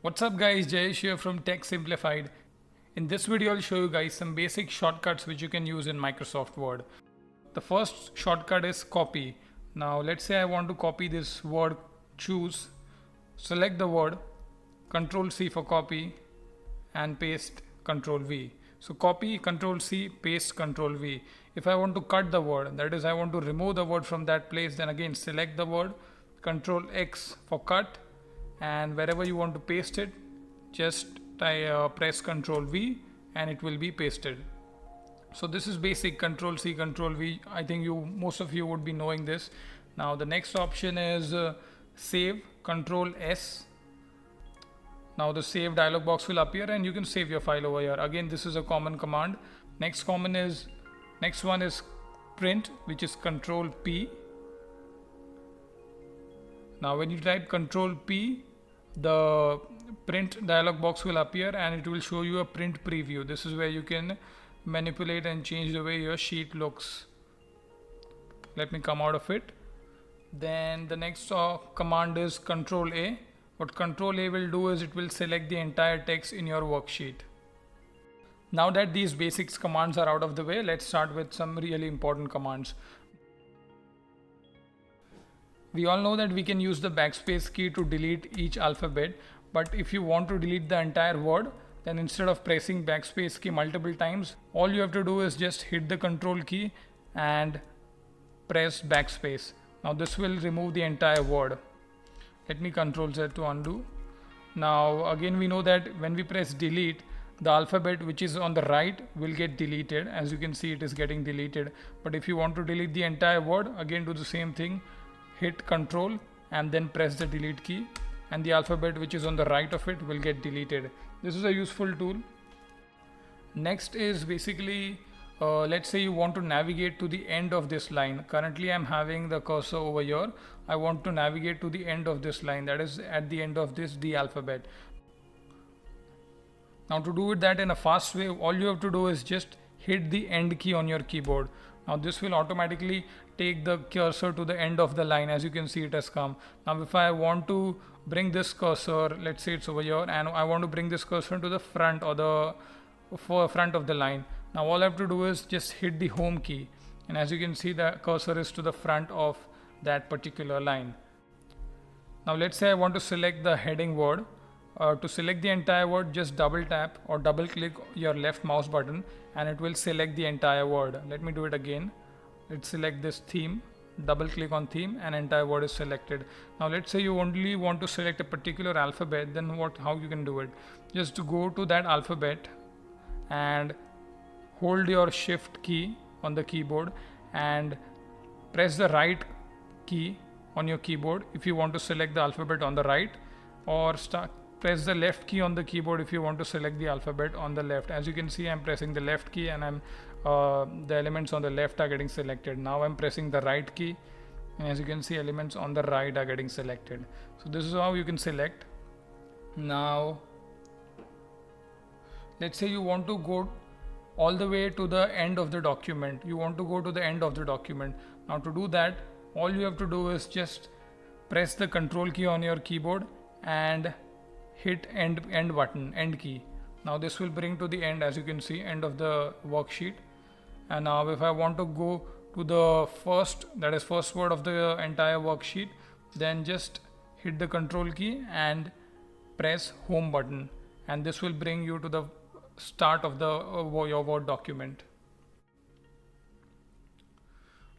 What's up guys, Jayesh here from Tech Simplified. In this video I'll show you guys some basic shortcuts which you can use in Microsoft Word. The first shortcut is copy. Now let's say I want to copy this word choose. Select the word, Control C for copy and paste Control V. So copy, Control C, paste, Control V. If I want to cut the word, that is I want to remove the word from that place, then again select the word, Control X for cut, and wherever you want to paste it, just press Control V and it will be pasted. So this is basic Control C, Control V. I think most of you would be knowing this. Now the next option is save, Control S. Now the save dialog box will appear and you can save your file over here. Again, this is a common command. Next one is print, which is Control P. Now when you type Control P, the print dialog box will appear and it will show you a print preview. This is where you can manipulate and change the way your sheet looks. Let me come out of it. Then the next command is Control A. What Control A will do is it will select the entire text in your worksheet. Now that these basics commands are out of the way, let's start with some really important commands. We all know that we can use the backspace key to delete each alphabet, but if you want to delete the entire word, then instead of pressing backspace key multiple times, all you have to do is just hit the control key and press backspace. Now this will remove the entire word. Let me Control Z to undo. Now again we know that when we press delete, the alphabet which is on the right will get deleted. As you can see, it is getting deleted. But if you want to delete the entire word, again do the same thing. Hit Control and then press the delete key and the alphabet which is on the right of it will get deleted. This is a useful tool. Next is basically let's say you want to navigate to the end of this line. Currently I'm having the cursor over here. I want to navigate to the end of this line, that is at the end of this D alphabet. Now to do that in a fast way, all you have to do is just hit the end key on your keyboard. Now this will automatically take the cursor to the end of the line. As you can see, it has come. Now if I want to bring this cursor, let's say it's over here, and I want to bring this cursor to the front or the front of the line. Now all I have to do is just hit the home key, and as you can see, the cursor is to the front of that particular line. Now let's say I want to select the heading word. To select the entire word, just double tap or double click your left mouse button and it will select the entire word. Let me do it again. Let's select this theme, double click on theme and entire word is selected. Now let's say you only want to select a particular alphabet, then how you can do it? Just to go to that alphabet and hold your shift key on the keyboard and press the right key on your keyboard if you want to select the alphabet on the right, or press the left key on the keyboard if you want to select the alphabet on the left. As you can see, I'm pressing the left key and the elements on the left are getting selected. Now I'm pressing the right key and as you can see, elements on the right are getting selected. So this is how you can select. Now let's say you want to go all the way to the end of the document. You want to go to the end of the document. Now to do that, all you have to do is just press the control key on your keyboard and hit end button, end key. Now this will bring to the end, as you can see, end of the worksheet. And now if I want to go to the first word of the entire worksheet, then just hit the control key and press home button, and this will bring you to the start of your Word document.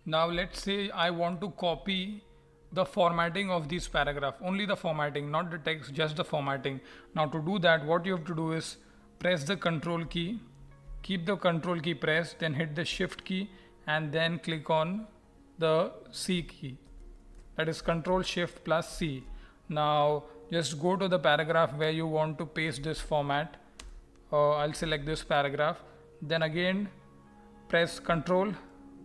Now let's say I want to copy the formatting of this paragraph, only the formatting, not the text, just the formatting. Now to do that, what you have to do is press the control key, keep the control key pressed, then hit the shift key and then click on the C key, that is Control Shift plus C. Now just go to the paragraph where you want to paste this format. I'll select this paragraph, then again press Control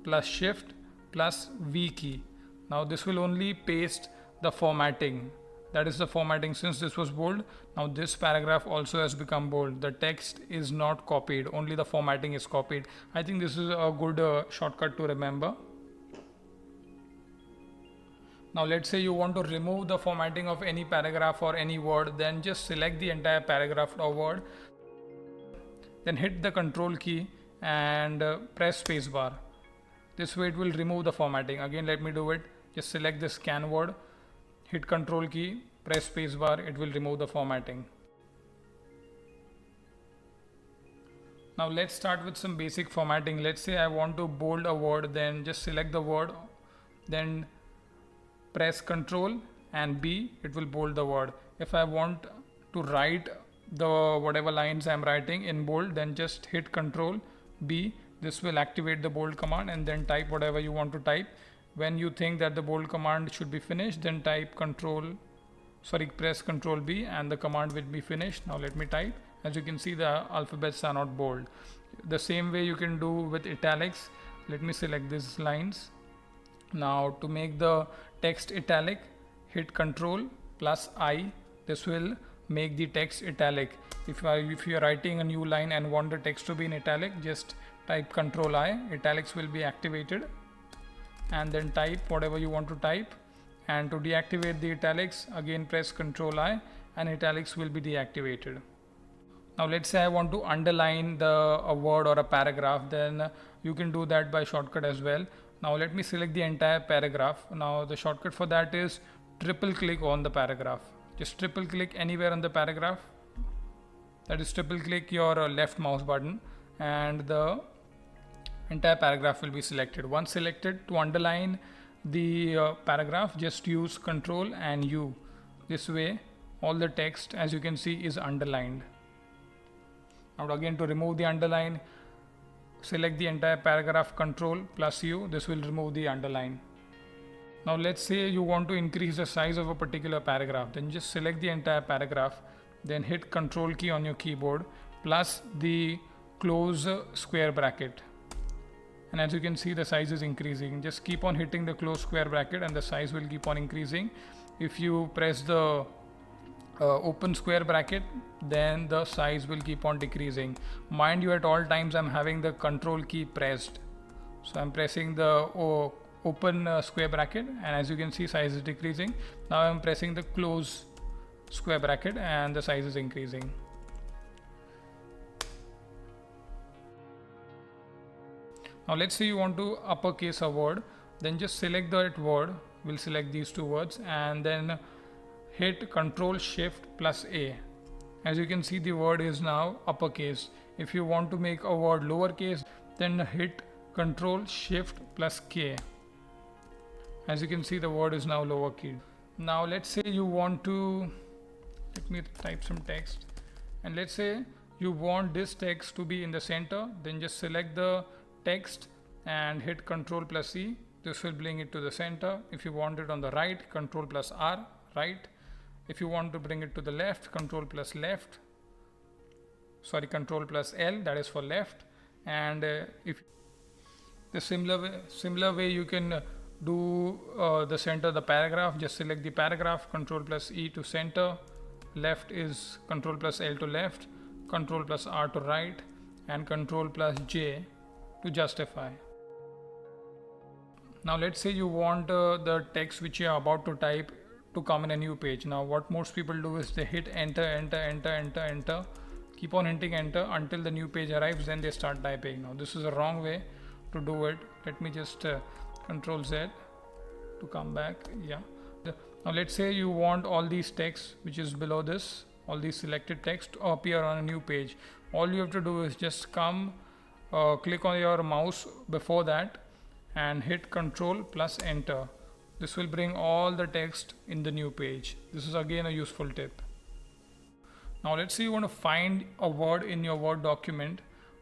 plus Shift plus V key. Now this will only paste the formatting, that is the formatting. Since this was bold, now this paragraph also has become bold. The text is not copied, only the formatting is copied. I think this is a good shortcut to remember. Now let's say you want to remove the formatting of any paragraph or any word, then just select the entire paragraph or word, then hit the control key and press spacebar. This way it will remove the formatting. Again, let me do it. Just select the scan word, hit control key, press spacebar, it will remove the formatting. Now let's start with some basic formatting. Let's say I want to bold a word, then just select the word, then press Ctrl and B, it will bold the word. If I want to write the whatever lines I'm writing in bold, then just hit Ctrl B. This will activate the bold command and then type whatever you want to type. When you think that the bold command should be finished, then press Ctrl B and the command will be finished. Now let me type. As you can see, the alphabets are not bold. The same way you can do with italics. Let me select these lines. Now to make the text italic, hit Ctrl plus I. This will make the text italic. If you are writing a new line and want the text to be in italic, just type Ctrl I. Italics will be activated, and then type whatever you want to type. And to deactivate the italics, again press Ctrl I and italics will be deactivated. Now let's say I want to underline a word or a paragraph, then you can do that by shortcut as well. Now let me select the entire paragraph. Now the shortcut for that is triple click on the paragraph. Just triple click anywhere on the paragraph. That is triple click your left mouse button and the entire paragraph will be selected. Once selected, to underline the paragraph, just use Ctrl and U. This way all the text, as you can see, is underlined. Now again, to remove the underline, select the entire paragraph, Ctrl plus U. This will remove the underline. Now let's say you want to increase the size of a particular paragraph, then just select the entire paragraph, then hit Ctrl key on your keyboard plus the close square bracket. And as you can see, the size is increasing. Just keep on hitting the close square bracket and the size will keep on increasing. If you press the open square bracket, then the size will keep on decreasing. Mind you, at all times I'm having the Control key pressed, so I'm pressing the open square bracket, and as you can see, size is decreasing. Now I'm pressing the close square bracket and the size is increasing. Now let's say you want to uppercase a word, then just select that word. We'll select these two words and then hit Ctrl Shift plus A. As you can see, the word is now uppercase. If you want to make a word lowercase, then hit Ctrl Shift plus K. As you can see, the word is now lowercase. Now let's say you want to, let me type some text, and let's say you want this text to be in the center, then just select the text and hit Ctrl plus E. This will bring it to the center. If you want it on the right, Ctrl plus R, right. If you want to bring it to the left, Ctrl plus L, that is for left. And if the similar way you can do the center of the paragraph. Just select the paragraph, Ctrl plus E to center, left is Ctrl plus L to left, Ctrl plus R to right, and Ctrl plus J to justify. Now let's say you want the text which you are about to type to come in a new page. Now what most people do is they hit enter, keep on hitting enter until the new page arrives, then they start typing. Now this is a wrong way to do it. Let me just Ctrl Z to come back. Yeah. Now let's say you want all these text which is below this, all these selected text to appear on a new page. All you have to do is just come click on your mouse before that and hit Ctrl plus enter. This will bring all the text in the new page. This is again a useful tip. Now let's say you want to find a word in your Word document.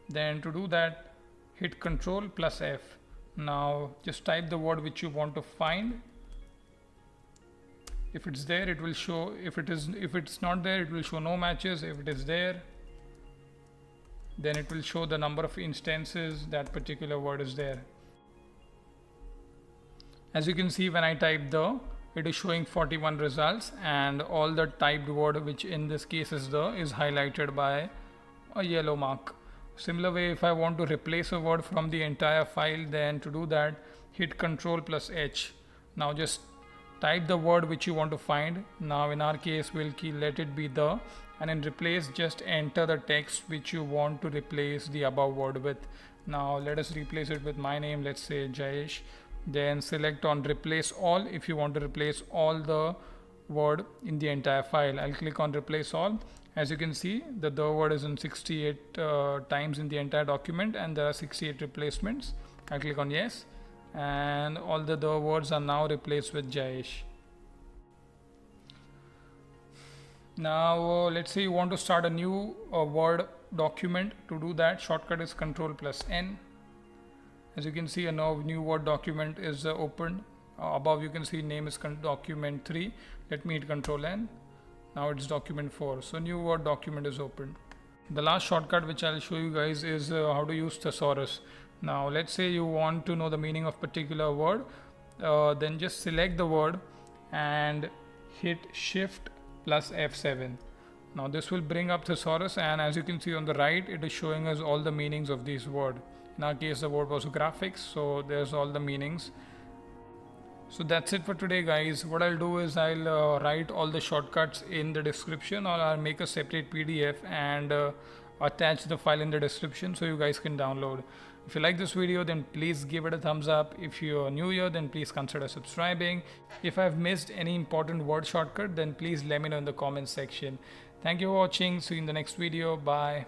Then to do that, hit Ctrl plus F. Now just type the word which you want to find. If it's there, it will show. If it's not there, it will show no matches. If it is there, then it will show the number of instances that particular word is there. As you can see, when I type the, it is showing 41 results, and all the typed word, which in this case is the, is highlighted by a yellow mark. Similar way, if I want to replace a word from the entire file, then to do that, hit Ctrl plus H. Now just type the word which you want to find. Now in our case we'll let it be the, and in replace just enter the text which you want to replace the above word with. Now let us replace it with my name, let's say Jayesh. Then select on replace all if you want to replace all the word in the entire file. I'll click on replace all. As you can see, the word is in 68 times in the entire document and there are 68 replacements. I'll click on yes, and all the words are now replaced with Jayesh. Now let's say you want to start a new Word document. To do that, shortcut is Ctrl+N. As you can see, a new Word document is opened. Above you can see name is document 3. Let me hit Ctrl+N. Now it's document 4. So new Word document is opened. The last shortcut which I'll show you guys is how to use thesaurus. Now let's say you want to know the meaning of particular word. Then just select the word and hit Shift plus F7. Now this will bring up thesaurus, and as you can see on the right, it is showing us all the meanings of these words. In our case the word was graphics, so there's all the meanings. So that's it for today guys. What I'll do is I'll write all the shortcuts in the description, or I'll make a separate PDF and attach the file in the description so you guys can download. If you like this video, then please give it a thumbs up. If you're new here, then please consider subscribing. If I've missed any important word shortcut, then please let me know in the comments section. Thank you for watching. See you in the next video. Bye.